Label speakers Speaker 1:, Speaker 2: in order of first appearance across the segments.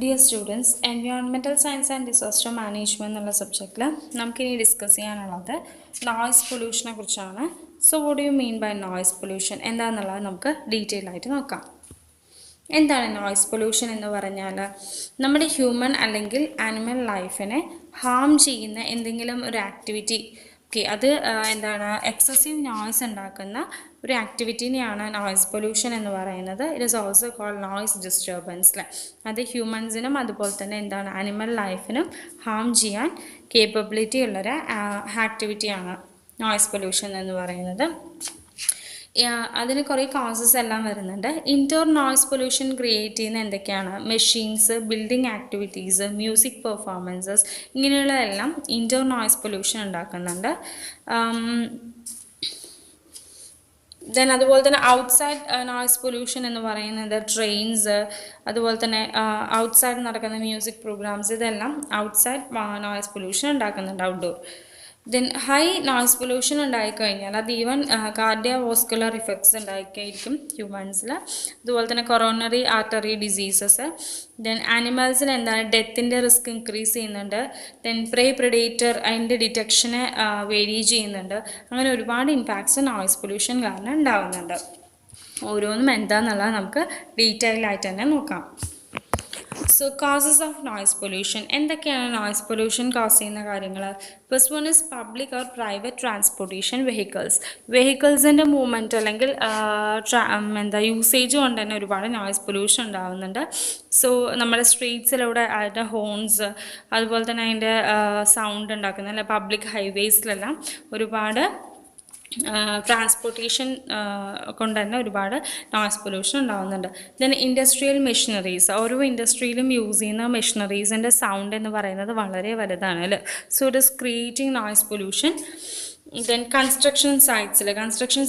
Speaker 1: Dear students, Environmental Science and Disaster Management എന്നുള്ള സബ്ജക്റ്റിൽ നമുക്കിനി discuss ചെയ്യാനുള്ളത് നോയ്സ് പൊല്യൂഷനെ കുറിച്ചാണ്. So what do you mean by noise pollution എന്താണെന്നുള്ളത് നമുക്ക് ഡീറ്റെയിൽ ആയിട്ട് നോക്കാം. എന്താണ് നോയ്സ് പൊല്യൂഷൻ എന്ന് പറഞ്ഞാൽ നമ്മുടെ ഹ്യൂമൻ അല്ലെങ്കിൽ ആനിമൽ ലൈഫിനെ ഹാം ചെയ്യുന്ന എന്തെങ്കിലും ഒരു ആക്ടിവിറ്റി അത് എന്താണ് എക്സസീവ് നോയ്സ് ഉണ്ടാക്കുന്ന ഒരു ആക്ടിവിറ്റീനെയാണ് നോയ്സ് പൊല്യൂഷൻ എന്ന് പറയുന്നത്. It is also called noise disturbance. അത് ഹ്യൂമൻസിനും അതുപോലെ തന്നെ എന്താണ് ആനിമൽ ലൈഫിനും ഹാം ചെയ്യാൻ കേപ്പബിലിറ്റി ഉള്ളൊരു ആക്ടിവിറ്റിയാണ് നോയ്സ് പൊല്യൂഷൻ എന്ന് പറയുന്നത്. അതിന് കുറേ കോസസ് എല്ലാം വരുന്നുണ്ട്. ഇൻഡോർ നോയ്സ് പൊല്യൂഷൻ ക്രിയേറ്റ് ചെയ്യുന്ന എന്തൊക്കെയാണ്? Machines, building activities, music performances, ഇങ്ങനെയുള്ളതെല്ലാം ഇൻഡോർ നോയ്സ് പൊല്യൂഷൻ ഉണ്ടാക്കുന്നുണ്ട്. ദെൻ അതുപോലെ തന്നെ ഔട്ട്സൈഡ് നോയ്സ് പൊല്യൂഷൻ എന്ന് പറയുന്നത് ട്രെയിൻസ്, അതുപോലെ തന്നെ ഔട്ട്സൈഡ് നടക്കുന്ന മ്യൂസിക് പ്രോഗ്രാംസ്, ഇതെല്ലാം ഔട്ട്സൈഡ് നോയ്സ് പൊല്യൂഷൻ ഉണ്ടാക്കുന്നുണ്ട് outdoor. Then high noise pollution ഉണ്ടായിക്കഴിഞ്ഞാൽ അത് ഈവൻ കാർഡിയോവാസ്കുലർ ഇഫക്ട്സ് ഉണ്ടായിരിക്കും ഹ്യൂമൻസിൽ. അതുപോലെ തന്നെ കൊറോണറി ആർട്ടറി ഡിസീസസ്. ദെൻ ആനിമൽസിന് എന്താണ് ഡെത്തിൻ്റെ റിസ്ക് ഇൻക്രീസ് ചെയ്യുന്നുണ്ട്. ദെൻ പ്രേ പ്രെഡേറ്റർ അതിൻ്റെ ഡിറ്റക്ഷനെ വേരി ചെയ്യുന്നുണ്ട്. അങ്ങനെ ഒരുപാട് ഇമ്പാക്ട്സ് നോയ്സ് പൊല്യൂഷൻ കാരണം ഉണ്ടാകുന്നുണ്ട്. ഓരോന്നും എന്താണെന്നുള്ളത് നമുക്ക് ഡീറ്റെയിൽ ആയിട്ട് തന്നെ നോക്കാം. So causes of noise pollution എന്തൊക്കെയാണ്? നോയ്സ് പൊല്യൂഷൻ കോസ് ചെയ്യുന്ന കാര്യങ്ങൾ. First one is public or private transportation വെഹിക്കിൾസിൻ്റെ മൂവ്മെൻറ്റ് അല്ലെങ്കിൽ യൂസേജ് കൊണ്ട് തന്നെ ഒരുപാട് നോയ്സ് പൊല്യൂഷൻ ഉണ്ടാകുന്നുണ്ട്. സോ നമ്മുടെ സ്ട്രീറ്റ്സിലൂടെ അതിൻ്റെ ഹോൺസ് അതുപോലെ തന്നെ അതിൻ്റെ സൗണ്ട് ഉണ്ടാക്കുന്ന അല്ലെ പബ്ലിക് ഹൈവേസിലെല്ലാം ഒരുപാട് ട്രാൻസ്പോർട്ടേഷൻ കൊണ്ട് തന്നെ ഒരുപാട് നോയ്സ് പൊല്യൂഷൻ ഉണ്ടാകുന്നുണ്ട്. ദെൻ ഇൻഡസ്ട്രിയൽ മെഷീനറീസ്, ഓരോ ഇൻഡസ്ട്രിയിലും യൂസ് ചെയ്യുന്ന മെഷീനറീസിൻ്റെ സൗണ്ട് എന്ന് പറയുന്നത് വളരെ വലുതാണ് അല്ലേ. So it is creating noise pollution. Then construction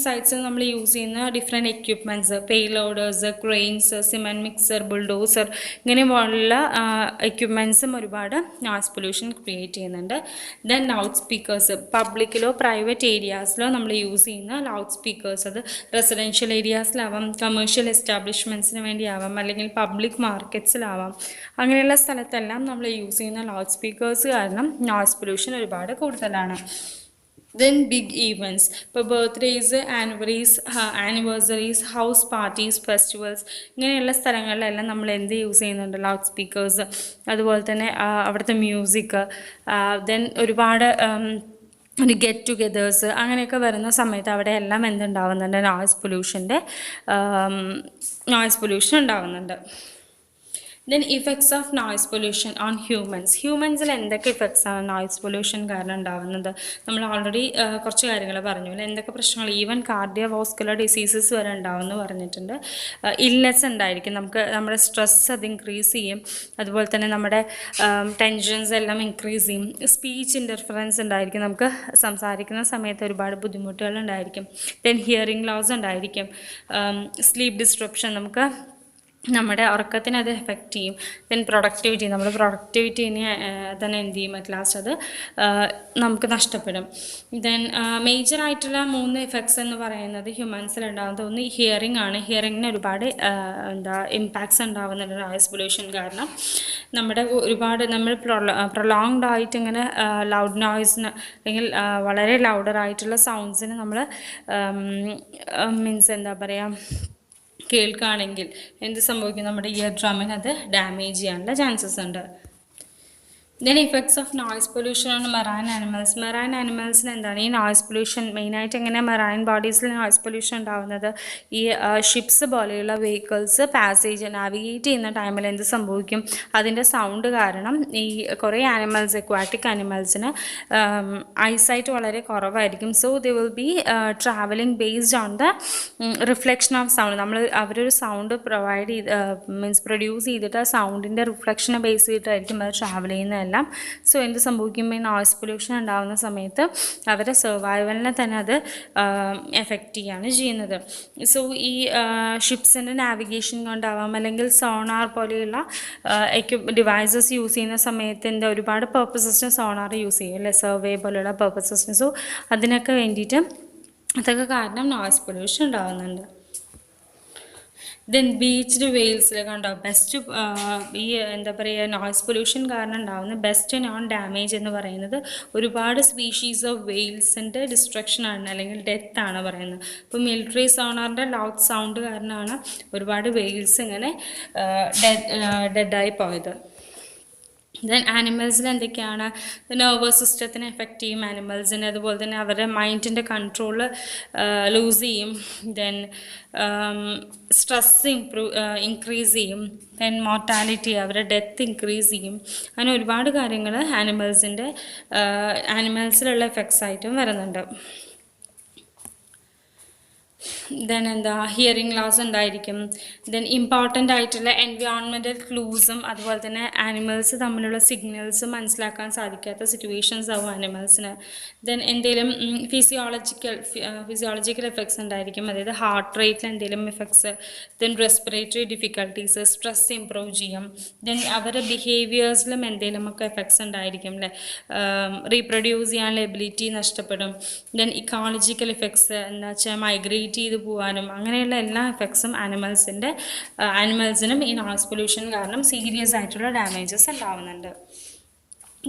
Speaker 1: സൈറ്റ്സിൽ നമ്മൾ യൂസ് ചെയ്യുന്ന different equipments, payloaders, cranes, cement mixer, bulldozer, ഇങ്ങനെയുള്ള എക്യുപ്മെൻറ്റ്സും ഒരുപാട് നോയ്സ് പൊല്യൂഷൻ ക്രിയേറ്റ് ചെയ്യുന്നുണ്ട്. ദെൻ ലൗഡ് സ്പീക്കേഴ്സ്, പബ്ലിക്കിലോ പ്രൈവറ്റ് ഏരിയാസിലോ നമ്മൾ യൂസ് ചെയ്യുന്ന ലൗഡ് സ്പീക്കേഴ്സ്, അത് റെസിഡൻഷ്യൽ ഏരിയാസിലാവാം, കമേഴ്ഷ്യൽ എസ്റ്റാബ്ലിഷ്മെൻറ്റ്സിന് വേണ്ടിയാവാം, അല്ലെങ്കിൽ പബ്ലിക് മാർക്കറ്റ്സിലാവാം. അങ്ങനെയുള്ള സ്ഥലത്തെല്ലാം നമ്മൾ യൂസ് ചെയ്യുന്ന ലൗഡ് സ്പീക്കേഴ്സ് കാരണം നോയ്സ് പൊല്യൂഷൻ ഒരുപാട് കൂടുതലാണ്. ദെൻ ബിഗ് ഈവൻറ്റ്സ്, ഇപ്പോൾ birthdays, anniversaries, house parties, festivals, ഇങ്ങനെയുള്ള സ്ഥലങ്ങളിലെല്ലാം നമ്മൾ എന്ത് യൂസ് ചെയ്യുന്നുണ്ട്? Loud speakers. അതുപോലെ തന്നെ അവിടുത്തെ മ്യൂസിക്. ദെൻ ഒരുപാട് ഒരു ഗെറ്റ് ടുഗെദേഴ്സ് അങ്ങനെയൊക്കെ വരുന്ന സമയത്ത് അവിടെ എല്ലാം എന്തുണ്ടാവുന്നുണ്ട്? നോയ്സ് പൊല്യൂഷൻ ഉണ്ടാകുന്നുണ്ട്. Then effects of noise pollution on ഹ്യൂമൻസിൽ എന്തൊക്കെ ഇഫക്ട്സാണ് നോയ്സ് പൊല്യൂഷൻ കാരണം ഉണ്ടാകുന്നത്? നമ്മൾ ഓൾറെഡി കുറച്ച് കാര്യങ്ങൾ പറഞ്ഞു അല്ലേ, എന്തൊക്കെ പ്രശ്നങ്ങൾ, ഈവൻ കാർഡിയോവാസ്കുലർ ഡിസീസസ് വരെ ഉണ്ടാവുമെന്ന് പറഞ്ഞിട്ടുണ്ട്. ഇൽനെസ് ഉണ്ടായിരിക്കും, നമ്മുടെ സ്ട്രെസ് അത് ഇൻക്രീസ് ചെയ്യും. അതുപോലെ തന്നെ നമ്മുടെ ടെൻഷൻസ് എല്ലാം ഇൻക്രീസ് ചെയ്യും. സ്പീച്ച് ഇൻ്റർഫറൻസ് ഉണ്ടായിരിക്കും, നമുക്ക് സംസാരിക്കുന്ന സമയത്ത് ഒരുപാട് ബുദ്ധിമുട്ടുകൾ ഉണ്ടായിരിക്കും. ദെൻ ഹിയറിംഗ് ലോസ് ഉണ്ടായിരിക്കും. സ്ലീപ്പ് ഡിസ്ട്രപ്ഷൻ, നമ്മുടെ ഉറക്കത്തിന് അത് എഫക്റ്റ് ചെയ്യും. ദെൻ നമ്മുടെ പ്രൊഡക്ടിവിറ്റിനെ തന്നെ എന്ത് ചെയ്യും? അറ്റ് ലാസ്റ്റ് അത് നമുക്ക് നഷ്ടപ്പെടും. ദെൻ മേജറായിട്ടുള്ള 3 ഇഫക്ട്സ് എന്ന് പറയുന്നത് ഹ്യൂമൻസിൽ ഉണ്ടാകുന്നത് ഒന്ന് ഹിയറിംഗ് ആണ്. ഹിയറിങ്ങിന് ഒരുപാട് ഇമ്പാക്ട്സ് ഉണ്ടാകുന്നുണ്ട് നോയ്സ് പൊല്യൂഷൻ കാരണം. നമ്മൾ പ്രൊലോങ്ഡ് ആയിട്ട് ഇങ്ങനെ ലൗഡ് നോയ്സിന് അല്ലെങ്കിൽ വളരെ ലൗഡറായിട്ടുള്ള സൗണ്ട്സിന് നമ്മൾ എന്താ പറയുക കേൾക്കുകയാണെങ്കിൽ എന്ത് സംഭവിക്കും? നമ്മുടെ ഇയർ ഡ്രമ്മിന് അത് ഡാമേജ് ചെയ്യാനുള്ള ചാൻസസ് ഉണ്ട്. Then effects of noise pollution ആണ് മെറൈൻ ആനിമൽസിന് എന്താണ് ഈ നോയ്സ് പൊല്യൂഷൻ മെയിനായിട്ട് എങ്ങനെ മെറൈൻ ബോഡീസിൽ നോയ്സ് പൊല്യൂഷൻ ഉണ്ടാകുന്നത്? ഈ ഷിപ്സ് പോലെയുള്ള വെഹിക്കിൾസ് നാവിഗേറ്റ് ചെയ്യുന്ന ടൈമിൽ എന്ത് സംഭവിക്കും? അതിൻ്റെ സൗണ്ട് കാരണം ഈ കുറേ അക്വാറ്റിക് ആനിമൽസിന് ഐസൈറ്റ് വളരെ കുറവായിരിക്കും. So they will be travelling based on the reflection of sound. അവരൊരു സൗണ്ട് പ്രൊഡ്യൂസ് ചെയ്തിട്ട് ആ സൗണ്ടിൻ്റെ റിഫ്ലക്ഷനെ ബേസ് ചെയ്തിട്ടായിരിക്കും അത് ട്രാവൽ ചെയ്യുന്നത്. സോ എന്ത് സംഭവിക്കും? ഈ നോയ്സ് പൊല്യൂഷൻ ഉണ്ടാകുന്ന സമയത്ത് അവരുടെ സർവൈവലിനെ തന്നെ അത് എഫക്റ്റ് ചെയ്യുകയാണ് ചെയ്യുന്നത്. സോ ഈ ഷിപ്സിൻ്റെ നാവിഗേഷൻ കൊണ്ടാവാം, അല്ലെങ്കിൽ സോണാർ പോലെയുള്ള ഡിവൈസസ് യൂസ് ചെയ്യുന്ന സമയത്ത് ഒരുപാട് പർപ്പസസിന് സോണാർ യൂസ് ചെയ്യും അല്ലേ, സർവേ പോലെയുള്ള പർപ്പസസിന്. സോ അതിനൊക്കെ വേണ്ടിയിട്ട് അതൊക്കെ കാരണം നോയ്സ് പൊല്യൂഷൻ ഉണ്ടാകുന്നുണ്ട്. ദെൻ ബീച്ച്ഡ് വെയിൽസിൽ കണ്ടോ ബെസ്റ്റ് ഈ എന്താ പറയുക നോയ്സ് പൊല്യൂഷൻ കാരണം ഉണ്ടാകുന്ന ബെസ്റ്റ് നോൺ ഡാമേജ് എന്ന് പറയുന്നത് ഒരുപാട് സ്പീഷീസ് ഓഫ് വെയിൽസിൻ്റെ ഡിസ്ട്രക്ഷനാണ് അല്ലെങ്കിൽ ഡെത്ത് ആണ് പറയുന്നത്. ഇപ്പോൾ മിലിറ്ററി സോണാറിൻ്റെ ലൗഡ് സൗണ്ട് കാരണമാണ് ഒരുപാട് വെയിൽസ് ഇങ്ങനെ ഡെഡായി പോയത്. ദെൻ ആനിമൽസിൽ എന്തൊക്കെയാണ് നെർവസ് സിസ്റ്റത്തിനെ എഫക്റ്റ് ചെയ്യും ആനിമൽസിന്, അതുപോലെ തന്നെ അവരുടെ മൈൻഡിൻ്റെ കൺട്രോൾ ലൂസ് ചെയ്യും. ദെൻ സ്ട്രെസ് ഇൻക്രീസ് ചെയ്യും. ദെൻ മോർട്ടാലിറ്റി അവരുടെ ഡെത്ത് ഇൻക്രീസ് ചെയ്യും. അങ്ങനെ ഒരുപാട് കാര്യങ്ങൾ ആനിമൽസിലുള്ള എഫക്ട്സ് ആയിട്ടും വരുന്നുണ്ട്. ദെൻ എന്താ ഹിയറിംഗ് ലോസ് ഉണ്ടായിരിക്കും. ദെൻ ഇമ്പോർട്ടൻ്റ് ആയിട്ടുള്ള എൻവയോൺമെൻറ്റൽ ക്ലൂസും അതുപോലെ തന്നെ ആനിമൽസ് തമ്മിലുള്ള സിഗ്നൽസും മനസ്സിലാക്കാൻ സാധിക്കാത്ത സിറ്റുവേഷൻസ് ആവും ആനിമൽസിന്. ദെൻ എന്തെങ്കിലും ഫിസിയോളജിക്കൽ എഫക്ട്സ് ഉണ്ടായിരിക്കും, അതായത് ഹാർട്ട് റേറ്റിൽ എന്തെങ്കിലും effects. Then respiratory difficulties, stress improve ചെയ്യും. ദെൻ അവരുടെ ബിഹേവിയേഴ്സിലും എന്തെങ്കിലുമൊക്കെ എഫക്ട്സ് ഉണ്ടായിരിക്കും അല്ലേ, റീപ്രൊഡ്യൂസ് ചെയ്യാനുള്ള എബിലിറ്റി നഷ്ടപ്പെടും. ദെൻ ഇക്കോളജിക്കൽ എഫക്ട്സ് എന്താ വെച്ചാൽ മൈഗ്രേറ്റ് ചെയ്ത് പോകാനും അങ്ങനെയുള്ള എല്ലാ എഫക്ട്സും ആനിമൽസിനും ഈ നോയ്സ് പൊല്യൂഷൻ കാരണം സീരിയസ് ആയിട്ടുള്ള ഡാമേജസ് ഉണ്ടാവുന്നുണ്ട്.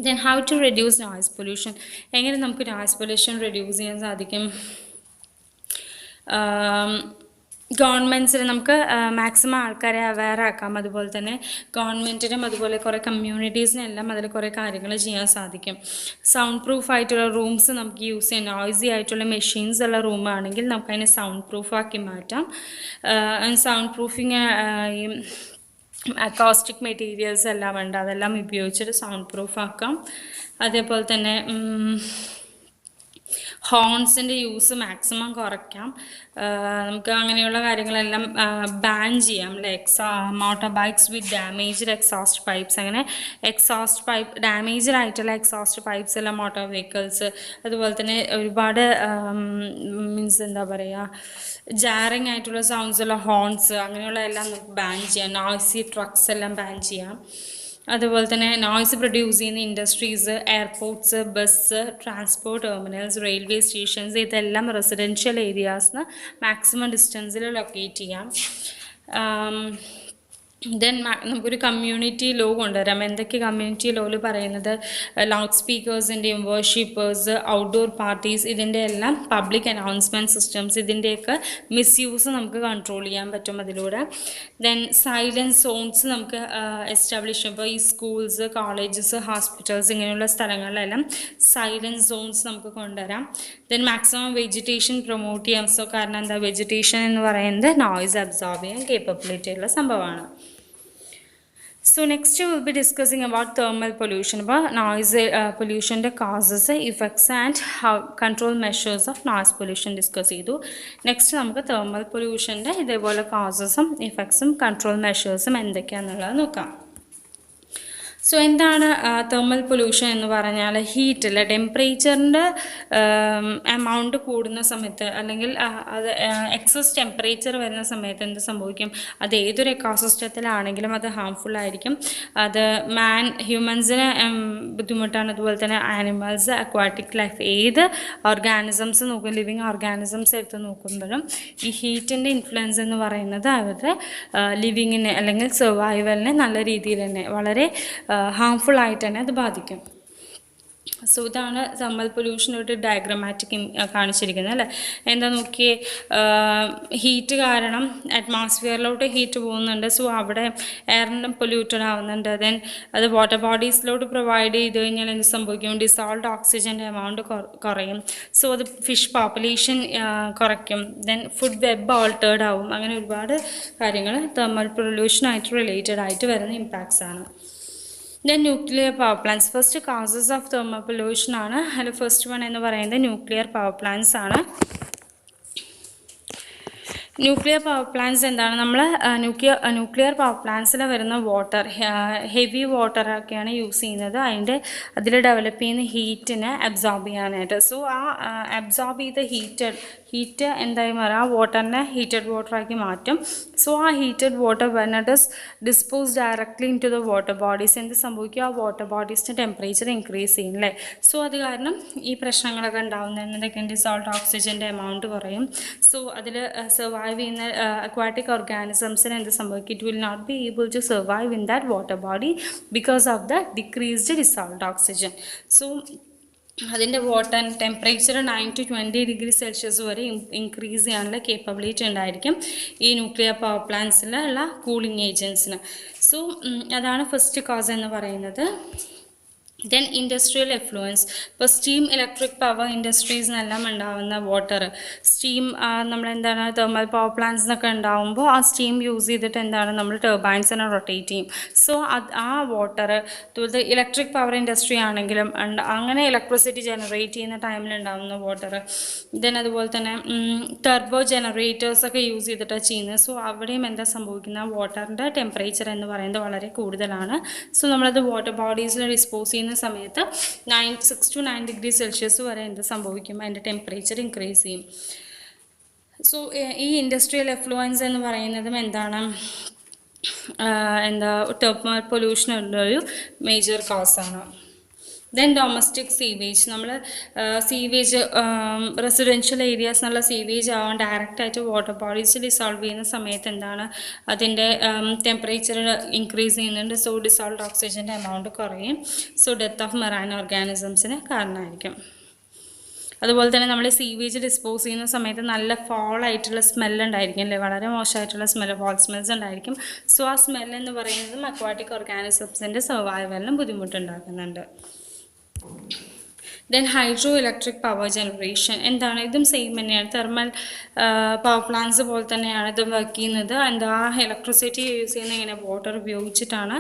Speaker 1: Then how to reduce noise pollution, എങ്ങനെ നമുക്ക് നോയ്സ് പൊല്യൂഷൻ റെഡ്യൂസ് ചെയ്യാൻ സാധിക്കും? ഗവൺമെൻറ്റ്സിന് നമുക്ക് മാക്സിമം ആൾക്കാരെ അവെയർ ആക്കാം. അതുപോലെ തന്നെ ഗവൺമെൻറ്റിനും അതുപോലെ കുറേ കമ്മ്യൂണിറ്റീസിനെല്ലാം അതിൽ കുറേ കാര്യങ്ങൾ ചെയ്യാൻ സാധിക്കും. സൗണ്ട് പ്രൂഫ് ആയിട്ടുള്ള റൂംസ് നമുക്ക് യൂസ് ചെയ്യാം. നോയ്സി ആയിട്ടുള്ള മെഷീൻസ് ഉള്ള റൂമാണെങ്കിൽ നമുക്കതിനെ സൗണ്ട് പ്രൂഫാക്കി മാറ്റാം. സൗണ്ട് പ്രൂഫിങ് ഈ അക്കോസ്റ്റിക് മെറ്റീരിയൽസ് എല്ലാം ഉണ്ട്, അതെല്ലാം ഉപയോഗിച്ചിട്ട് സൗണ്ട് പ്രൂഫ് ആക്കാം. അതേപോലെ തന്നെ ഹോൺസിൻ്റെ യൂസ് മാക്സിമം കുറയ്ക്കാം. നമുക്ക് അങ്ങനെയുള്ള കാര്യങ്ങളെല്ലാം ബാൻ ചെയ്യാം. മോട്ടോർ ബൈക്സ് വിത്ത് ഡാമേജ്ഡ് എക്സോസ്റ്റ് പൈപ്പ്സ്, അങ്ങനെ ഡാമേജ്ഡ് ആയിട്ടുള്ള എക്സോസ്റ്റ് പൈപ്പ്സ് എല്ലാം മോട്ടോർ വെഹിക്കിൾസ്, അതുപോലെ തന്നെ ഒരുപാട് മീൻസ് എന്താ പറയുക ജാറിങ് ആയിട്ടുള്ള സൗണ്ട്സ് ഉള്ള ഹോൺസ് അങ്ങനെയുള്ള എല്ലാം നമുക്ക് ബാൻ ചെയ്യാം. നോയ്സി ട്രക്സ് എല്ലാം ബാൻ ചെയ്യാം. അതുപോലെ തന്നെ നോയ്സ് പ്രൊഡ്യൂസ് ചെയ്യുന്ന industries, airports, bus, transport terminals, railway stations, ഇതെല്ലാം റെസിഡൻഷ്യൽ ഏരിയാസിന് മാക്സിമം ഡിസ്റ്റൻസിൽ ലൊക്കേറ്റ് ചെയ്യാം. ദെൻ നമുക്കൊരു കമ്മ്യൂണിറ്റി ലോ കൊണ്ടുവരാം. എന്തൊക്കെ കമ്മ്യൂണിറ്റി ലോയിൽ പറയുന്നത്? ലൗഡ് സ്പീക്കേഴ്സിൻ്റെയും വർഷിപ്പേഴ്സ്, ഔട്ട്ഡോർ പാർട്ടീസ്, ഇതിൻ്റെ എല്ലാം പബ്ലിക് അനൗൺസ്മെൻറ്റ് സിസ്റ്റംസ്, ഇതിൻ്റെയൊക്കെ മിസ്യൂസ് നമുക്ക് കൺട്രോൾ ചെയ്യാൻ പറ്റും അതിലൂടെ. ദെൻ സൈലൻസ് സോൺസ് നമുക്ക് എസ്റ്റാബ്ലിഷ് ചെയ്യുമ്പോൾ ഈ സ്കൂൾസ്, കോളേജസ്, ഹോസ്പിറ്റൽസ് ഇങ്ങനെയുള്ള സ്ഥലങ്ങളിലെല്ലാം സൈലൻസ് സോൺസ് നമുക്ക് കൊണ്ടുവരാം. ദെൻ മാക്സിമം വെജിറ്റേഷൻ പ്രൊമോട്ട് ചെയ്യാം. സോ കാരണം എന്താ, വെജിറ്റേഷൻ എന്ന് പറയുന്നത് നോയ്സ് അബ്സോർബ് ചെയ്യാൻ കേപ്പബിലിറ്റി ഉള്ള സംഭവമാണ്. So next we will be discussing about thermal pollution, about noise pollution causes, effects and how control measures of noise pollution discuss ചെയ്തു. Next നമുക്ക് thermal pollution ഇതേപോലെ causes-ഉം effects-ഉം control measures-ഉം എന്തൊക്കെയാണെന്നുള്ളത് നോക്കാം. സോ എന്താണ് തെർമൽ പൊല്യൂഷൻ എന്ന് പറഞ്ഞാൽ? ഹീറ്റിൽ ടെമ്പറേച്ചറിൻ്റെ എമൗണ്ട് കൂടുന്ന സമയത്ത് അല്ലെങ്കിൽ അത് എക്സസ് ടെമ്പറേച്ചർ വരുന്ന സമയത്ത് എന്ത് സംഭവിക്കും? അത് ഏതൊരു എക്കോസിസ്റ്റത്തിലാണെങ്കിലും അത് ഹാംഫുൾ ആയിരിക്കും. അത് ഹ്യൂമൻസിന് ബുദ്ധിമുട്ടാണ്. അതുപോലെ തന്നെ ആനിമൽസ്, അക്വാട്ടിക് ലൈഫ്, ഏത് ഓർഗാനിസംസ് നോക്കും, ലിവിങ് ഓർഗാനിസംസ് എടുത്ത് നോക്കുമ്പോഴും ഈ ഹീറ്റിൻ്റെ ഇൻഫ്ലുവൻസ് എന്ന് പറയുന്നത് അവരുടെ ലിവിങ്ങിനെ അല്ലെങ്കിൽ സർവൈവലിനെ നല്ല രീതിയിൽ തന്നെ വളരെ ഹാംഫുൾ ആയിട്ട് തന്നെ അത് ബാധിക്കും. സോ ഇതാണ് തെർമൽ പൊല്യൂഷനൊരു ഡയഗ്രമാറ്റിക് കാണിച്ചിരിക്കുന്നത് അല്ലേ. എന്താ നോക്കിയേ, ഹീറ്റ് കാരണം അറ്റ്മോസ്ഫിയറിലോട്ട് ഹീറ്റ് പോകുന്നുണ്ട്. സോ അവിടെ എയറിനും പൊല്യൂട്ടഡ് ആവുന്നുണ്ട്. ദെൻ അത് വാട്ടർ ബോഡീസിലോട്ട് പ്രൊവൈഡ് ചെയ്ത് കഴിഞ്ഞാൽ എന്ത് സംഭവിക്കും? ഡിസോൾവ്ഡ് ഓക്സിജൻ്റെ എമൗണ്ട് കുറയും. സോ അത് ഫിഷ് പോപ്പുലേഷൻ കുറയ്ക്കും. ദെൻ ഫുഡ് വെബ് ഓൾട്ടേർഡ് ആവും. അങ്ങനെ ഒരുപാട് കാര്യങ്ങൾ തെർമൽ പൊല്യൂഷനായിട്ട് റിലേറ്റഡ് ആയിട്ട് വരുന്ന ഇമ്പാക്ട്സ് ആണ്. Then nuclear power plants. First causes of thermal pollution ആണ്. അതിൽ ഫസ്റ്റ് വൺ എന്ന് പറയുന്നത് ന്യൂക്ലിയർ പവർ പ്ലാന്റ്സ് ആണ്. ന്യൂക്ലിയർ പവർ പ്ലാന്റ്സ് എന്താണ്? നമ്മൾ ന്യൂക്ലിയർ പവർ പ്ലാന്റ്സിൽ വരുന്ന വാട്ടർ ഹെവി വാട്ടറൊക്കെയാണ് യൂസ് ചെയ്യുന്നത് അതിൽ ഡെവലപ്പ് ചെയ്യുന്ന ഹീറ്റിനെ അബ്സോർബ് ചെയ്യാനായിട്ട്. സോ ആ അബ്സോർബ് ചെയ്ത ഹീറ്റ് എന്തായി മാറും? ആ വാട്ടറിനെ ഹീറ്റഡ് വാട്ടറാക്കി മാറ്റും. സോ ആ heated water when it is dispose directly into the water bodies എന്ത് സംഭവിക്കും? ആ വാട്ടർ ബോഡീസിൻ്റെ ടെമ്പറേച്ചർ ഇൻക്രീസ് ചെയ്യും അല്ലേ. സോ അത് കാരണം ഈ പ്രശ്നങ്ങളൊക്കെ ഉണ്ടാകുന്നത് എന്തൊക്കെ? ഡിസോൾവ്ഡ് ഓക്സിജൻ്റെ എമൗണ്ട് കുറയും. സോ അതിൽ സർവൈവ് സർവൈവ് ചെയ്യുന്ന അക്വാട്ടിക് ഓർഗാനിസംസിന് എന്ത് സംഭവിക്കും? It will not be able to survive in that water body because of the decreased dissolved oxygen. So അതിൻ്റെ water temperature 9 to 20 degree Celsius വരെ ഇൻക്രീസ് ചെയ്യാനുള്ള കേപ്പബിലിറ്റി ഉണ്ടായിരിക്കും ഈ ന്യൂക്ലിയർ പവർ പ്ലാന്റ്സിലുള്ള കൂളിംഗ് ഏജൻസിന്. സോ അതാണ് ഫസ്റ്റ് കോസ് എന്ന് പറയുന്നത്. Then industrial effluents. ഇപ്പോൾ സ്റ്റീം ഇലക്ട്രിക് പവർ ഇൻഡസ്ട്രീസിനെല്ലാം ഉണ്ടാകുന്ന വാട്ടർ സ്റ്റീം നമ്മളെന്താണ് തെർമൽ പവർ പ്ലാന്റ്സ് എന്നൊക്കെ ഉണ്ടാകുമ്പോൾ ആ സ്റ്റീം യൂസ് ചെയ്തിട്ട് എന്താണ് നമ്മൾ ടർബൈൻസിനെ റൊട്ടേറ്റ് ചെയ്യും. സോ ആ വാട്ടർ അതുപോലെ ഇലക്ട്രിക് പവർ ഇൻഡസ്ട്രി ആണെങ്കിലും അങ്ങനെ ഇലക്ട്രിസിറ്റി ജനറേറ്റ് ചെയ്യുന്ന ടൈമിലുണ്ടാകുന്ന വാട്ടർ. ദെൻ അതുപോലെ തന്നെ ടർബോ ജനറേറ്റേഴ്സൊക്കെ യൂസ് ചെയ്തിട്ടാണ് ചെയ്യുന്നത്. സോ അവിടെയും എന്താ സംഭവിക്കുന്ന വാട്ടറിൻ്റെ ടെമ്പറേച്ചർ എന്ന് പറയുന്നത് വളരെ കൂടുതലാണ്. സോ നമ്മളത് വാട്ടർ ബോഡീസിൽ ഡിസ്പോസ് ചെയ്യുന്ന സമയത്ത് 6 to 9 degree Celsius വരെ എന്ത് സംഭവിക്കും? അതിൻ്റെ ടെമ്പറേച്ചർ ഇൻക്രീസ് ചെയ്യും. സോ ഈ ഇൻഡസ്ട്രിയൽ എഫ്ലുവൻസ് എന്ന് പറയുന്നതും എന്താണ് തെർമൽ പൊല്യൂഷനുള്ളൊരു മേജർ കോസാണ്. Then domestic sewage. നമ്മൾ സീവേജ് റെസിഡൻഷ്യൽ ഏരിയാസ് എന്നുള്ള സീവേജ് ആവാൻ ഡയറക്റ്റായിട്ട് വാട്ടർ ബോഡീസ് ഡിസോൾവ് ചെയ്യുന്ന സമയത്ത് എന്താണ് അതിൻ്റെ ടെമ്പറേച്ചർ ഇൻക്രീസ് ചെയ്യുന്നുണ്ട്. സോ ഡിസോൾവ്ഡ് ഓക്സിജൻ്റെ എമൗണ്ട് കുറയും. സോ ഡെത്ത് ഓഫ് മെറൈൻ ഓർഗാനിസംസിന് കാരണമായിരിക്കും. അതുപോലെ തന്നെ നമ്മൾ സീവേജ് ഡിസ്പോസ് ചെയ്യുന്ന സമയത്ത് നല്ല ഫോളായിട്ടുള്ള സ്മെല്ലുണ്ടായിരിക്കും അല്ലേ? വളരെ മോശമായിട്ടുള്ള ഫോൾ സ്മെൽസ് ഉണ്ടായിരിക്കും. സോ ആ സ്മെല്ലെന്ന് പറയുന്നതും അക്വാട്ടിക് ഓർഗാനിസംസിൻ്റെ സർവൈവലിനും ബുദ്ധിമുട്ടുണ്ടാക്കുന്നുണ്ട്. Then hydro electric power generation. എന്താണ്? ഇതും സെയിം തന്നെയാണ്. തെർമൽ പവർ പ്ലാന്റ്സ് പോലെ തന്നെയാണ് ഇതും വർക്ക് ചെയ്യുന്നത്. ഇലക്ട്രിസിറ്റി യൂസ് ചെയ്യുന്ന ഇങ്ങനെ വാട്ടർ ഉപയോഗിച്ചിട്ടാണ്.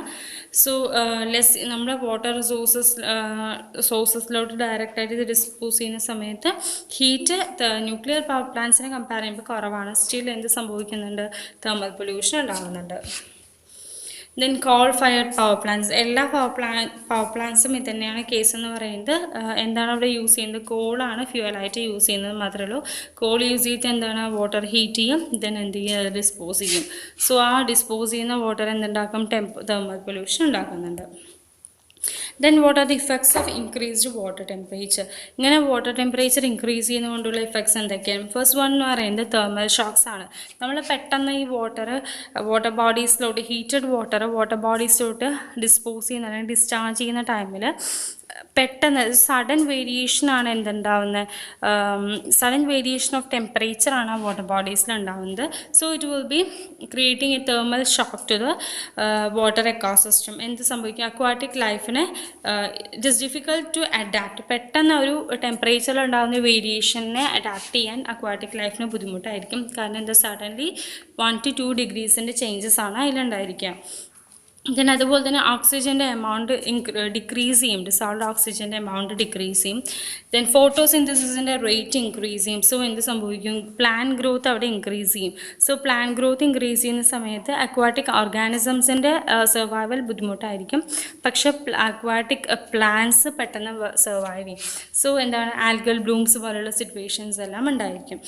Speaker 1: സോ നമ്മുടെ വാട്ടർ സോഴ്സസിലോട്ട് ഡയറക്റ്റായിട്ട് ഇത് ഡിസ്പോസ് ചെയ്യുന്ന സമയത്ത് ഹീറ്റ് ന്യൂക്ലിയർ പവർ പ്ലാന്റ്സിനെ കമ്പയർ ചെയ്യുമ്പോൾ കുറവാണ്. സ്റ്റിൽ എന്ത് സംഭവിക്കുന്നുണ്ട്? തെർമൽ പൊല്യൂഷൻ ഉണ്ടാകുന്നുണ്ട്. Then call fired power plants. എല്ലാ പവർ പ്ലാന്റ്സും ഇത് തന്നെയാണ് കേസ് എന്ന് പറയുന്നത്. എന്താണ് അവിടെ യൂസ് ചെയ്യുന്നത്? കോളാണ് ഫ്യൂവലായിട്ട് യൂസ് ചെയ്യുന്നത് മാത്രമേ ഉള്ളൂ. കോൾ യൂസ് ചെയ്തിട്ട് എന്താണ് വാട്ടർ ഹീറ്റ് ചെയ്യും. ദെൻ എന്ത് ചെയ്യുക? ഡിസ്പോസ് ചെയ്യും. സോ ആ ഡിസ്പോസ് ചെയ്യുന്ന വാട്ടർ എന്തുണ്ടാക്കും? തെർമൽ പൊല്യൂഷൻ ഉണ്ടാക്കുന്നുണ്ട്. Then what are the effects of increased water temperature. ഇങ്ങനെ വാട്ടർ ടെമ്പറേച്ചർ ഇൻക്രീസ് ചെയ്യുന്നതുകൊണ്ടുള്ള ഇഫക്ട്സ് എന്തൊക്കെയാണ്? ഫസ്റ്റ് വൺ എന്ന് പറയുന്നത് തെർമൽ ഷോക്സ് ആണ്. നമ്മൾ പെട്ടെന്ന് ഈ വാട്ടർ ബോഡീസിലോട്ട് ഹീറ്റഡ് വാട്ടർ ബോഡീസിലോട്ട് ഡിസ്പോസ് ചെയ്യുന്ന അല്ലെങ്കിൽ ഡിസ്ചാർജ് ചെയ്യുന്ന ടൈമിൽ പെട്ടെന്ന് സഡൻ വേരിയേഷനാണ് എന്തുണ്ടാവുന്നത്? സഡൻ വേരിയേഷൻ ഓഫ് ടെമ്പറേച്ചറാണ് ആ വാട്ടർ ബോഡീസിൽ ഉണ്ടാവുന്നത്. So it will be creating a thermal shock to the water ecosystem. എന്ത് സംഭവിക്കും? അക്വാട്ടിക് ലൈഫിനെ it is difficult to adapt. പെട്ടെന്ന് ഒരു ടെമ്പറേച്ചറിൽ ഉണ്ടാകുന്ന വേരിയേഷനെ അഡാപ്റ്റ് ചെയ്യാൻ അക്വാട്ടിക് ലൈഫിന് ബുദ്ധിമുട്ടായിരിക്കും. കാരണം എന്താ? സഡൻലി 1 to 2 degrees ചേഞ്ചസ് ആണ് അതിലുണ്ടായിരിക്കുക. ദെൻ അതുപോലെ തന്നെ ഓക്സിജൻ്റെ എമൗണ്ട് ഡിക്രീസ് ചെയ്യും. ഡിസോൾവ്ഡ് ഓക്സിജൻ്റെ എമൗണ്ട് ഡിക്രീസ് ചെയ്യും. ദെൻ ഫോട്ടോസിന്തസിസിൻ്റെ റേറ്റ് ഇൻക്രീസ് ചെയ്യും. സോ എന്ത് സംഭവിക്കും? പ്ലാന്റ് ഗ്രോത്ത് അവിടെ ഇൻക്രീസ് ചെയ്യും. സോ പ്ലാന്റ് ഗ്രോത്ത് ഇൻക്രീസ് ചെയ്യുന്ന സമയത്ത് അക്വാട്ടിക് ഓർഗാനിസംസിൻ്റെ സർവൈവൽ ബുദ്ധിമുട്ടായിരിക്കും. പക്ഷേ അക്വാട്ടിക് പ്ലാന്റ്സ് പെട്ടെന്ന് സർവൈവ് ചെയ്യും. സോ എന്താണ്? ആൽഗൽ ബ്ലൂംസ് പോലുള്ള സിറ്റുവേഷൻസ് എല്ലാം ഉണ്ടായിരിക്കും.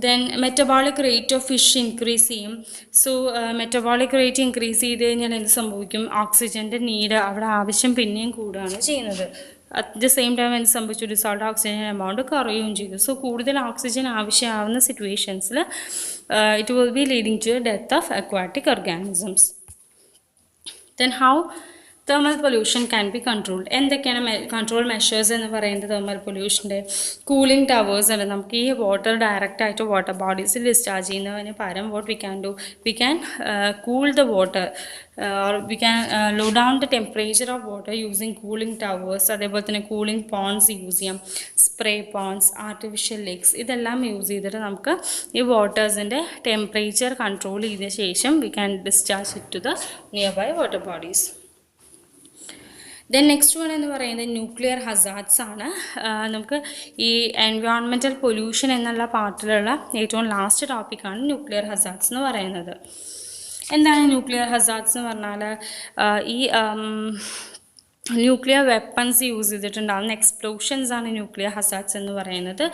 Speaker 1: Then metabolic rate of fish increase ചെയ്യും. സോ മെറ്റബോളിക് റേറ്റ് ഇൻക്രീസ് ചെയ്ത് കഴിഞ്ഞാൽ എന്ത് സംഭവിക്കും? ഓക്സിജൻ്റെ നീഡ് അവിടെ ആവശ്യം പിന്നെയും കൂടുകയാണ് ചെയ്യുന്നത്. അറ്റ് ദ സെയിം ടൈം എന്ത് സംഭവിച്ചു? ഡിസോൾവ്ഡ് ഓക്സിജൻ എമൗണ്ട് കുറയുകയും ചെയ്തു. സോ കൂടുതൽ ഓക്സിജൻ ആവശ്യമാവുന്ന സിറ്റുവേഷൻസിൽ it will be leading to death of aquatic organisms. Then how thermal pollution can be controlled. എന്തൊക്കെയാണ് കൺട്രോൾ മെഷേഴ്സ് എന്ന് പറയുന്നത്? തെർമൽ പൊല്യൂഷൻ്റെ കൂളിംഗ് ടവേഴ്സ് ഉണ്ട്. നമുക്ക് ഈ വാട്ടർ ഡയറക്റ്റായിട്ട് വാട്ടർ ബോഡീസിൽ ഡിസ്ചാർജ് ചെയ്യുന്നതിന് പകരം what we can do? We can cool the water or we can low down the temperature of water using cooling towers. അതേപോലെ തന്നെ കൂളിംഗ് പോൺസ് യൂസ് ചെയ്യാം. സ്പ്രേ പോൺസ്, ആർട്ടിഫിഷ്യൽ ലേക്സ്, ഇതെല്ലാം use ചെയ്തിട്ട് നമുക്ക് ഈ വാട്ടേഴ്സിൻ്റെ ടെമ്പറേച്ചർ കൺട്രോൾ ചെയ്ത ശേഷം we can discharge it to the nearby water bodies. Then next one എന്ന് പറയുന്നത് ന്യൂക്ലിയർ ഹസാർഡ്സ് ആണ്. നമുക്ക് ഈ എൻവയോൺമെൻറ്റൽ പൊല്യൂഷൻ എന്നുള്ള പാർട്ടിലുള്ള ഏറ്റവും ലാസ്റ്റ് ടോപ്പിക്കാണ് ന്യൂക്ലിയർ ഹസാർഡ്സ് എന്ന് പറയുന്നത്. എന്താണ് ന്യൂക്ലിയർ ഹസാർഡ്സ് എന്ന് പറഞ്ഞാൽ? ഈ ന്യൂക്ലിയർ വെപ്പൺസ് യൂസ് ചെയ്തിട്ടുണ്ടാകുന്ന എക്സ്പ്ലോഷൻസ് ആണ് ന്യൂക്ലിയർ ഹസാർഡ്സ് എന്ന് പറയുന്നത്.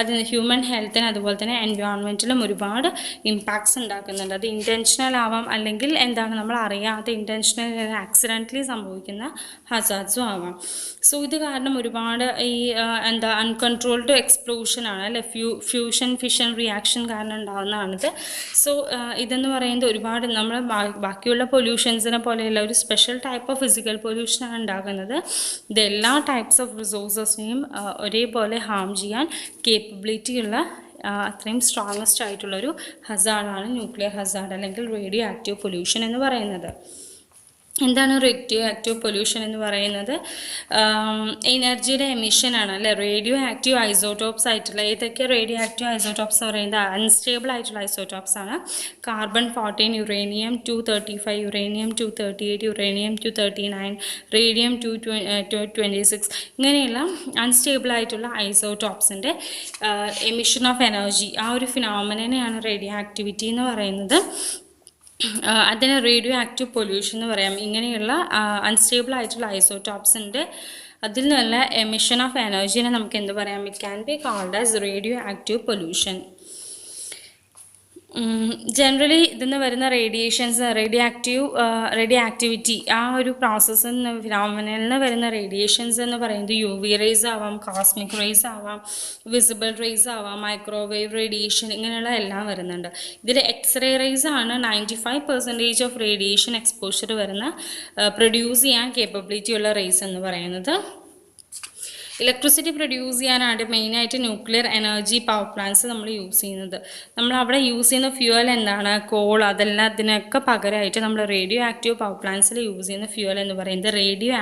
Speaker 1: അതിന് ഹ്യൂമൻ ഹെൽത്തിന് അതുപോലെ തന്നെ എൻവയോൺമെൻറ്റിലും ഒരുപാട് ഇമ്പാക്ട്സ് ഉണ്ടാക്കുന്നുണ്ട്. അത് ഇൻറ്റൻഷണൽ ആവാം, അല്ലെങ്കിൽ എന്താണ് നമ്മൾ അറിയാതെ ഇൻറ്റൻഷണൽ ആക്സിഡൻ്റലി സംഭവിക്കുന്ന ഹസാർഡ്സും ആവാം. സോ ഇത് കാരണം ഒരുപാട് ഈ അൺകൺട്രോൾഡ് എക്സ്പ്ലോഷൻ ആണ് അല്ലെ, ഫ്യൂഷൻ ഫിഷൻ റിയാക്ഷൻ കാരണം ഉണ്ടാകുന്നതാണിത്. സോ ഇതെന്ന് പറയുന്നത് ഒരുപാട് നമ്മൾ ബാക്കിയുള്ള പൊല്യൂഷൻസിനെ പോലെയുള്ള ഒരു സ്പെഷ്യൽ ടൈപ്പ് ഓഫ് ഫിസിക്കൽ പൊല്യൂഷനാണ് ഉണ്ടാകുന്നത്. ഇത് എല്ലാ ടൈപ്സ് ഓഫ് റിസോഴ്സസിനെയും ഒരേപോലെ ഹാം ചെയ്യാൻ കേപ്പബിലിറ്റി ഉള്ള അത്രയും സ്ട്രോങ്ങസ്റ്റ് ആയിട്ടുള്ളൊരു ഹസാർഡാണ് ന്യൂക്ലിയർ ഹസാർഡ് അല്ലെങ്കിൽ റേഡിയോ ആക്റ്റീവ് പൊല്യൂഷൻ എന്ന് പറയുന്നത്. എന്താണ് റേഡിയോ ആക്റ്റീവ് പൊല്യൂഷൻ എന്ന് പറയുന്നത്? എനർജിയുടെ എമിഷനാണ് അല്ലേ. റേഡിയോ ആക്റ്റീവ് ഐസോട്ടോപ്സ് ആയിട്ടുള്ള ഏതൊക്കെ റേഡിയോ ആക്റ്റീവ് ഐസോട്ടോപ്സ് എന്ന് പറയുന്നത് അൺസ്റ്റേബിൾ ആയിട്ടുള്ള ഐസോട്ടോപ്സ് ആണ്. കാർബൺ-14, യുറേനിയം 235, യുറേനിയം 238, യുറേനിയം 239, റേഡിയം 226 ഇങ്ങനെയുള്ള അൺസ്റ്റേബിൾ ആയിട്ടുള്ള ഐസോട്ടോപ്സിൻ്റെ എമിഷൻ ഓഫ് എനർജി, ആ ഒരു ഫിനോമിനയാണ് റേഡിയോ ആക്ടിവിറ്റി എന്ന് പറയുന്നത്. അതിന് റേഡിയോ ആക്റ്റീവ് പൊല്യൂഷൻ എന്ന് പറയാം. ഇങ്ങനെയുള്ള അൺസ്റ്റേബിൾ ആയിട്ടുള്ള ഐസോട്ടോപ്സിൻ്റെ അതിൽ നിന്നുള്ള എമിഷൻ ഓഫ് എനർജീനെ നമുക്ക് എന്ത് പറയാം? It can be called as radioactive pollution. Generally ഇതിന്ന് വരുന്ന റേഡിയേഷൻസ് റേഡിയോ ആക്ടിവിറ്റി ആ ഒരു പ്രോസസ്സിൽ നിന്ന് ഫിനോമിനയിൽ നിന്ന് വരുന്ന റേഡിയേഷൻസ് എന്ന് പറയുന്നത് UV റേസ് ആവാം, കോസ്മിക് റേസ് ആവാം, വിസിബിൾ റേസ് ആവാം, മൈക്രോവേവ് റേഡിയേഷൻ ഇങ്ങനെയുള്ള എല്ലാം വരുന്നുണ്ട്. ഇതിൽ എക്സ്റേ റേസ് ആണ് 95% ഓഫ് റേഡിയേഷൻ എക്സ്പോഷർ വരുന്ന പ്രൊഡ്യൂസ് ചെയ്യാൻ കേപ്പബിലിറ്റി ഉള്ള റേസ് എന്ന് പറയുന്നത്. ഇലക്ട്രിസിറ്റി പ്രൊഡ്യൂസ് ചെയ്യാനായിട്ട് മെയിനായിട്ട് ന്യൂക്ലിയർ എനർജി പവർ പ്ലാന്റ്സ് നമ്മൾ യൂസ് ചെയ്യുന്നത്. നമ്മൾ അവിടെ യൂസ് ചെയ്യുന്ന ഫ്യൂവൽ എന്താണ്? കോൾ. അതെല്ലാം അതിനൊക്കെ പകരമായിട്ട് നമ്മൾ റേഡിയോ ആക്റ്റീവ് പവർ പ്ലാന്റ്സിൽ യൂസ് ചെയ്യുന്ന ഫ്യൂവൽ എന്ന് പറയുന്നത് റേഡിയോ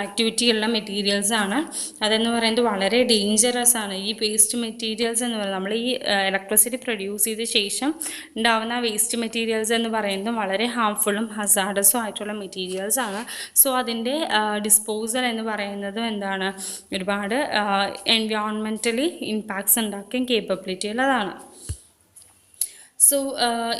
Speaker 1: ആക്ടിവിറ്റി ഉള്ള മെറ്റീരിയൽസ് ആണ്. അതെന്ന് പറയുന്നത് വളരെ ഡേഞ്ചറസ് ആണ്. ഈ വേസ്റ്റ് മെറ്റീരിയൽസ് എന്ന് പറയുന്നത് നമ്മൾ ഈ ഇലക്ട്രിസിറ്റി പ്രൊഡ്യൂസ് ചെയ്ത ശേഷം ഉണ്ടാവുന്ന വേസ്റ്റ് മെറ്റീരിയൽസ് എന്ന് പറയുന്നത് വളരെ ഹാംഫുള്ളും ഹസാർഡസും ആയിട്ടുള്ള മെറ്റീരിയൽസ് ആണ്. സോ അതിൻ്റെ ഡിസ്പോസൽ എന്ന് പറയുന്നത് എന്താണ്? ഒരുപാട് എൻവയോൺമെൻ്റലി ഇമ്പാക്ട്സ് ഉണ്ടാക്കാൻ കേപ്പബിലിറ്റി ഉള്ളതാണ്. സോ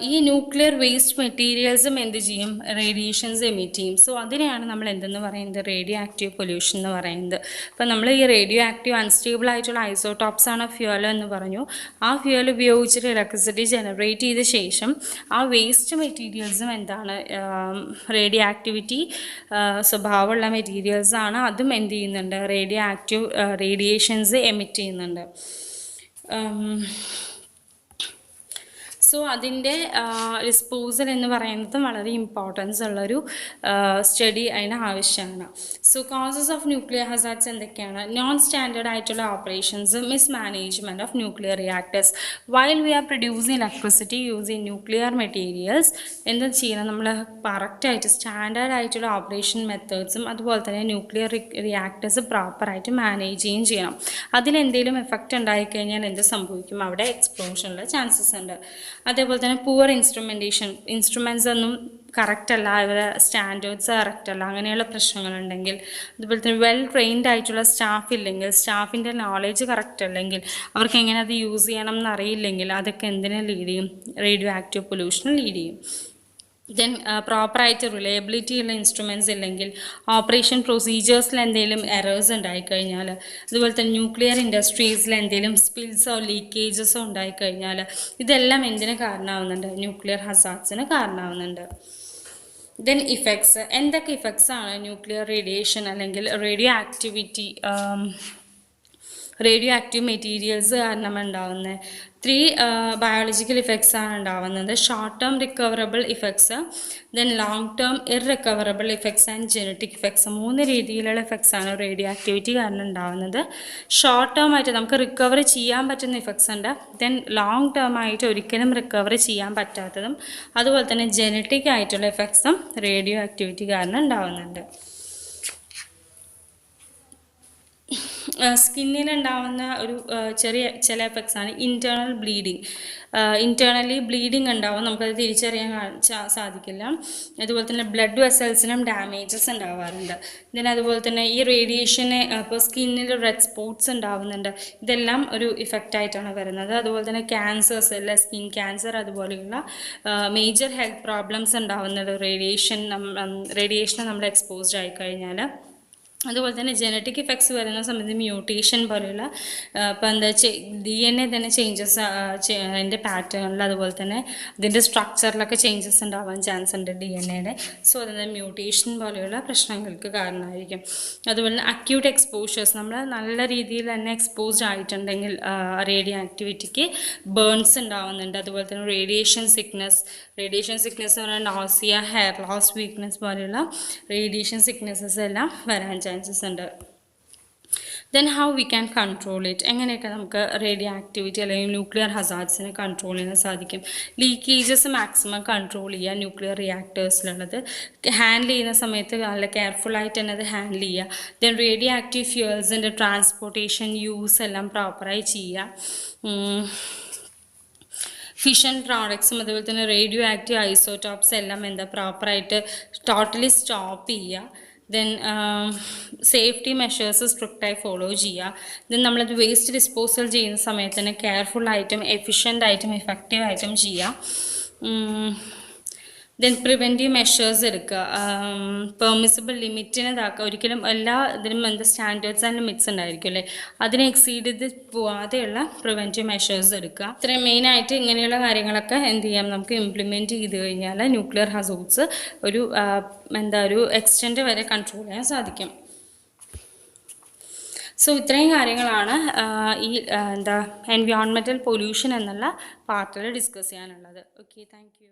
Speaker 1: ഈ ന്യൂക്ലിയർ വേസ്റ്റ് മെറ്റീരിയൽസും എന്ത് ചെയ്യും? റേഡിയേഷൻസ് എമിറ്റ് ചെയ്യും. സോ അതിനെയാണ് നമ്മൾ എന്തെന്ന് പറയുന്നത്? റേഡിയോ ആക്റ്റീവ് പൊല്യൂഷൻ എന്ന് പറയുന്നത്. അപ്പോൾ നമ്മൾ ഈ റേഡിയോ ആക്റ്റീവ് അൺസ്റ്റേബിൾ ആയിട്ടുള്ള ഐസോട്ടോപ്സ് ആണ് ഫ്യൂവൽ എന്ന് പറഞ്ഞു. ആ ഫ്യൂവൽ ഉപയോഗിച്ചിട്ട് ഇലക്ട്രിസിറ്റി ജനറേറ്റ് ചെയ്ത ശേഷം ആ വേസ്റ്റ് മെറ്റീരിയൽസും എന്താണ്? റേഡിയോ ആക്ടിവിറ്റി സ്വഭാവമുള്ള മെറ്റീരിയൽസ് ആണ്. അതും എന്ത് ചെയ്യുന്നുണ്ട്? റേഡിയോ ആക്റ്റീവ് റേഡിയേഷൻസ് എമിറ്റ് ചെയ്യുന്നുണ്ട്. സോ അതിൻ്റെ ഡിസ്പോസൽ എന്ന് പറയുന്നത് വളരെ ഇമ്പോർട്ടൻസ് ഉള്ളൊരു സ്റ്റഡി അതിന് ആവശ്യമാണ്. So causes of nuclear hazards എന്തൊക്കെയാണ്? നോൺ സ്റ്റാൻഡേർഡ് ആയിട്ടുള്ള operations, mismanagement of nuclear reactors. While we are producing electricity using nuclear materials എന്താ ചെയ്യണം? നമ്മൾ കറക്റ്റായിട്ട് സ്റ്റാൻഡേർഡ് ആയിട്ടുള്ള ഓപ്പറേഷൻ മെത്തേഡ്സും അതുപോലെ തന്നെ ന്യൂക്ലിയർ റിയാക്ടേഴ്സ് പ്രോപ്പറായിട്ട് മാനേജ് ചെയ്യുകയും ചെയ്യണം. അതിലെന്തെങ്കിലും എഫക്റ്റ് ഉണ്ടായിക്കഴിഞ്ഞാൽ എന്ത് സംഭവിക്കും? അവിടെ എക്സ്പ്ലോഷനുള്ള ചാൻസസ് ഉണ്ട്. അതേപോലെ തന്നെ പുവർ ഇൻസ്ട്രുമെൻറ്റ്സ് ഒന്നും കറക്റ്റല്ല, അവരുടെ സ്റ്റാൻഡേർഡ്സ് കറക്റ്റല്ല, അങ്ങനെയുള്ള പ്രശ്നങ്ങളുണ്ടെങ്കിൽ, അതുപോലെ തന്നെ വെൽ ട്രെയിൻഡ് ആയിട്ടുള്ള സ്റ്റാഫ് ഇല്ലെങ്കിൽ, സ്റ്റാഫിൻ്റെ നോളേജ് കറക്റ്റ് അല്ലെങ്കിൽ, അവർക്ക് എങ്ങനെ അത് യൂസ് ചെയ്യണം എന്നറിയില്ലെങ്കിൽ, അതൊക്കെ എന്തിനെ ലീഡ് ചെയ്യും? റേഡിയോ ആക്റ്റീവ് പൊല്യൂഷന് ലീഡ് ചെയ്യും. ദെൻ പ്രോപ്പറായിട്ട് റിലയബിലിറ്റി ഉള്ള ഇൻസ്ട്രുമെൻറ്റ്സ് ഇല്ലെങ്കിൽ, ഓപ്പറേഷൻ പ്രൊസീജിയേഴ്സിൽ എന്തെങ്കിലും എറേഴ്സ് ഉണ്ടായിക്കഴിഞ്ഞാൽ, അതുപോലെ തന്നെ ന്യൂക്ലിയർ ഇൻഡസ്ട്രീസിൽ എന്തെങ്കിലും സ്പിൽസോ ലീക്കേജസോ ഉണ്ടായിക്കഴിഞ്ഞാൽ, ഇതെല്ലാം എന്തിന് കാരണമാവുന്നുണ്ട്? ന്യൂക്ലിയർ ഹസാർഡ്സിന് കാരണമാവുന്നുണ്ട്. Then effects. എന്തൊക്കെ ഇഫക്ട്സ് ആണ് ന്യൂക്ലിയർ റേഡിയേഷൻ അല്ലെങ്കിൽ റേഡിയോ ആക്റ്റീവ് മെറ്റീരിയൽസ് കാരണം ഉണ്ടാകുന്നത്? 3 ബയോളജിക്കൽ ഇഫക്ട്സ് ആണ് ഉണ്ടാവുന്നത്. Short term recoverable effects, then long term irrecoverable effects and genetic effects. 3 രീതിയിലുള്ള ഇഫക്ട്സ് ആണ് റേഡിയോ ആക്ടിവിറ്റി കാരണം ഉണ്ടാവുന്നത്. ഷോർട്ട് ടേം ആയിട്ട് നമുക്ക് റിക്കവർ ചെയ്യാൻ പറ്റുന്ന ഇഫക്ട്സ് ഉണ്ട്. ദെൻ ലോങ് ടേം ആയിട്ട് ഒരിക്കലും റിക്കവർ ചെയ്യാൻ പറ്റാത്തതും അതുപോലെ തന്നെ ജനറ്റിക് ആയിട്ടുള്ള ഇഫക്ട്സും റേഡിയോ ആക്ടിവിറ്റി കാരണം ഉണ്ടാവുന്നുണ്ട്. സ്കിന്നിലുണ്ടാവുന്ന ഒരു ചെറിയ ചില എഫക്ട്സ് ആണ് ഇൻറ്റേർണൽ ബ്ലീഡിങ്. ഇൻറ്റേർണലി ബ്ലീഡിങ് ഉണ്ടാവും, നമുക്കത് തിരിച്ചറിയാൻ സാധിക്കില്ല. അതുപോലെ തന്നെ ബ്ലഡ് വെസൽസിനും ഡാമേജസ് ഉണ്ടാവാറുണ്ട്. പിന്നെ അതുപോലെ തന്നെ ഈ റേഡിയേഷന് ഇപ്പോൾ സ്കിന്നിൽ റെഡ് സ്പോട്ട്സ് ഉണ്ടാവുന്നുണ്ട്. ഇതെല്ലാം ഒരു ഇഫക്റ്റായിട്ടാണ് വരുന്നത്. അതുപോലെ തന്നെ ക്യാൻസേഴ്സ് അല്ല, സ്കിൻ ക്യാൻസർ അതുപോലെയുള്ള മേജർ ഹെൽത്ത് പ്രോബ്ലംസ് ഉണ്ടാവുന്നത് റേഡിയേഷന് നമ്മൾ എക്സ്പോസ്ഡ് ആയിക്കഴിഞ്ഞാൽ. അതുപോലെ തന്നെ ജനറ്റിക് ഇഫക്ട്സ് വരുന്ന സമയത്ത് മ്യൂട്ടേഷൻ പോലെയുള്ള ഇപ്പോൾ എന്താ DNA തന്നെ ചേഞ്ചസ് അതിൻ്റെ പാറ്റേണിൽ അതുപോലെ തന്നെ അതിൻ്റെ സ്ട്രക്ചറിലൊക്കെ ചേഞ്ചസ് ഉണ്ടാവാൻ ചാൻസ് ഉണ്ട് DNA. സോ അതിൻ്റെ മ്യൂട്ടേഷൻ പോലെയുള്ള പ്രശ്നങ്ങൾക്ക് കാരണമായിരിക്കും. അതുപോലെ തന്നെ അക്യൂട്ട് എക്സ്പോഷേഴ്സ്, നമ്മൾ നല്ല രീതിയിൽ തന്നെ എക്സ്പോസ്ഡ് ആയിട്ടുണ്ടെങ്കിൽ റേഡിയോ ആക്ടിവിറ്റിക്ക് ബേൺസ് ഉണ്ടാവുന്നുണ്ട്. അതുപോലെ തന്നെ റേഡിയേഷൻ സിക്നസ് എന്ന് പറഞ്ഞാൽ നോസിയ, ഹെയർ ലോസ്, വീക്ക്നെസ് പോലെയുള്ള റേഡിയേഷൻ സിക്നെസ്സസ് എല്ലാം വരാൻ ചാൻസസ് ഉണ്ട്. Then how we can control it, എങ്ങനെയൊക്കെ നമുക്ക് റേഡിയോ ആക്ടിവിറ്റി അല്ലെങ്കിൽ ന്യൂക്ലിയർ ഹസാർഡ്സിനെ കൺട്രോൾ ചെയ്യാൻ സാധിക്കും. ലീക്കേജസ് മാക്സിമം കൺട്രോൾ ചെയ്യുക, ന്യൂക്ലിയർ റിയാക്ടേഴ്സിലുള്ളത് ഹാൻഡിൽ ചെയ്യുന്ന സമയത്ത് നല്ല കെയർഫുള്ളായിട്ട് തന്നെ അത് ഹാൻഡിൽ ചെയ്യുക. ദെൻ റേഡിയോ ആക്റ്റീവ് ഫ്യൂവൽസിൻ്റെ ട്രാൻസ്പോർട്ടേഷൻ യൂസ് എല്ലാം പ്രോപ്പറായി ചെയ്യുക. ഫിഷൻ പ്രോഡക്ട്സും അതുപോലെ തന്നെ റേഡിയോ ആക്റ്റീവ് ഐസോടോപ്സ് എല്ലാം പ്രോപ്പറായിട്ട് ടോട്ടലി സ്റ്റോപ്പ് ചെയ്യുക. ദെൻ സേഫ്റ്റി മെഷേഴ്സ് സ്ട്രിക്റ്റായി ഫോളോ ചെയ്യുക. ദെൻ നമ്മളത് വേസ്റ്റ് ഡിസ്പോസൽ ചെയ്യുന്ന സമയത്ത് തന്നെ കെയർഫുള്ളായിട്ടും എഫിഷ്യൻ്റായിട്ടും എഫക്റ്റീവായിട്ടും ചെയ്യുക. ദെൻ പ്രിവെൻറ്റീവ് മെഷേഴ്സ് എടുക്കുക, പെർമിസിബിൾ ലിമിറ്റിനെ ഇതാക്കുക. ഒരിക്കലും എല്ലാ ഇതിനും സ്റ്റാൻഡേർഡ്സ് ആൻഡ് ലിമിറ്റ്സ് ഉണ്ടായിരിക്കും അല്ലേ, അതിനെ എക്സീഡ് ചെയ്ത് പോവാതെയുള്ള പ്രിവെൻറ്റീവ് മെഷേഴ്സ് എടുക്കുക. ഇത്രയും മെയിനായിട്ട് ഇങ്ങനെയുള്ള കാര്യങ്ങളൊക്കെ എന്ത് ചെയ്യാം, നമുക്ക് ഇംപ്ലിമെൻറ്റ് ചെയ്ത് കഴിഞ്ഞാൽ ന്യൂക്ലിയർ ഹസാർഡ്സ് ഒരു എക്സ്റ്റെൻറ്റ് വരെ കൺട്രോൾ ചെയ്യാൻ സാധിക്കും. സോ ഇത്രയും കാര്യങ്ങളാണ് ഈ എൻവയോൺമെൻറ്റൽ പൊല്യൂഷൻ എന്നുള്ള പാർട്ടിൽ ഡിസ്കസ് ചെയ്യാനുള്ളത്. Okay, thank you.